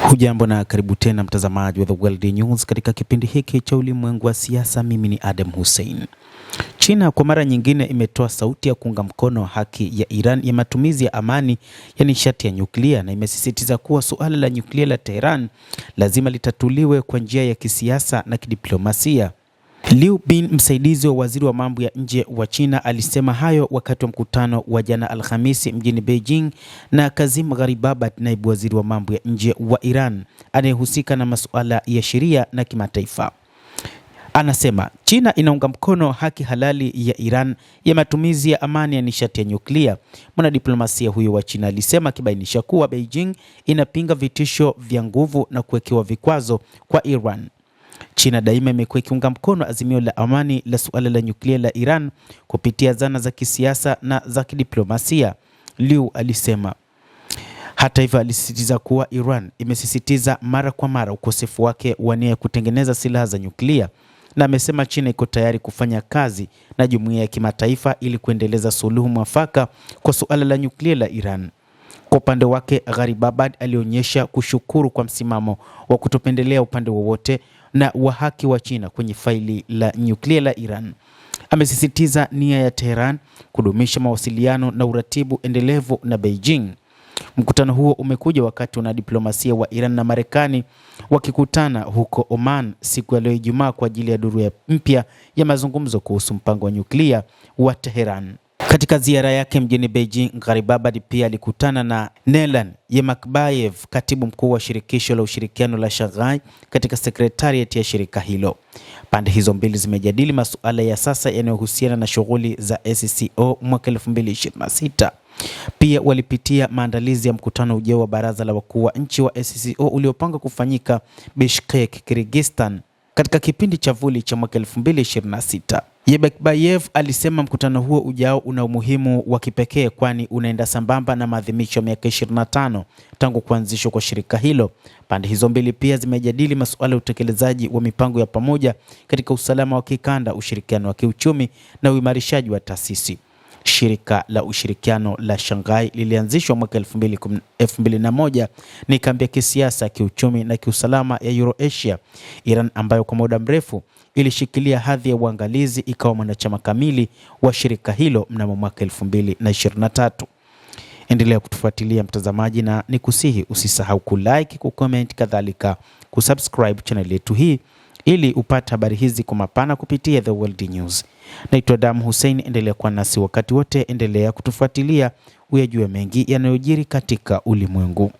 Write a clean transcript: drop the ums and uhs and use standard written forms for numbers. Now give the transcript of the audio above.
Hujambo na karibu tena mtazamaji wa The World News katika kipindi hiki cha ulimwengu wa siasa. Mimi ni Adam Hussein. China kwa mara nyingine imetoa sauti ya kuunga mkono haki ya Iran ya matumizi ya amani ya nishati ya nyuklia na imesisitiza kuwa suala la nyuklia la Tehran lazima litatuliwe kwa njia ya kisiasa na kidiplomasia. Liu Bin, msaidizi wa waziri wa mambo ya nje wa China, alisema hayo wakati wa mkutano wa jana Alhamisi mjini Beijing na Kazim Gharibabad, naibu waziri wa mambo ya nje wa Iran anayehusika na masuala ya sheria na kimataifa. Anasema China inaunga mkono haki halali ya Iran ya matumizi ya amani ya nishati ya nyuklia. Mwanadiplomasia huyo wa China alisema, akibainisha kuwa Beijing inapinga vitisho vya nguvu na kuwekewa vikwazo kwa Iran. China daima imekuwa ikiunga mkono azimio la amani la suala la nyuklia la Iran kupitia zana za kisiasa na za kidiplomasia, Liu alisema. Hata hivyo, alisisitiza kuwa Iran imesisitiza mara kwa mara ukosefu wake wa nia ya kutengeneza silaha za nyuklia na amesema China iko tayari kufanya kazi na jumuiya ya kimataifa ili kuendeleza suluhu mwafaka kwa suala la nyuklia la Iran. Kwa upande wake, Gharibabad alionyesha kushukuru kwa msimamo wa kutopendelea upande wowote na wa haki wa China kwenye faili la nyuklia la Iran. Amesisitiza nia ya Tehran kudumisha mawasiliano na uratibu endelevu na Beijing. Mkutano huo umekuja wakati wanadiplomasia wa Iran na Marekani wakikutana huko Oman siku ya leo Ijumaa kwa ajili ya duru ya mpya ya mazungumzo kuhusu mpango wa nyuklia wa Tehran. Katika ziara yake mjini Beijing, Gharibabad pia alikutana na Nelan Yemakbayev, katibu mkuu wa shirikisho la ushirikiano la Shanghai katika sekretariat ya shirika hilo. Pande hizo mbili zimejadili masuala ya sasa yanayohusiana na shughuli za SCO mwaka 2026. Pia walipitia maandalizi ya mkutano ujao wa baraza la wakuu wa nchi wa SCO uliopangwa kufanyika Bishkek, Kyrgyzstan katika kipindi cha vuli cha mwaka 2026. Yemakbayev alisema mkutano huo ujao una umuhimu wa kipekee kwani unaenda sambamba na maadhimisho ya miaka 25 tangu kuanzishwa kwa shirika hilo. Pande hizo mbili pia zimejadili masuala ya utekelezaji wa mipango ya pamoja katika usalama wa kikanda, ushirikiano wa kiuchumi na uimarishaji wa taasisi. Shirika la ushirikiano la Shanghai lilianzishwa mwaka 2001, ni kambi ya kisiasa, kiuchumi na kiusalama ya Eurasia. Iran, ambayo kwa muda mrefu ilishikilia hadhi ya uangalizi, ikawa mwanachama kamili wa shirika hilo mnamo mwaka 2023. Endelea kutufuatilia mtazamaji, na nikusihi usisahau kulike, kucomment, kadhalika kusubscribe channel yetu hii ili upate habari hizi kwa mapana kupitia The World News. Naitwa Adam Hussein, endelea kuwa nasi wakati wote, endelea kutufuatilia uyajue mengi yanayojiri katika ulimwengu.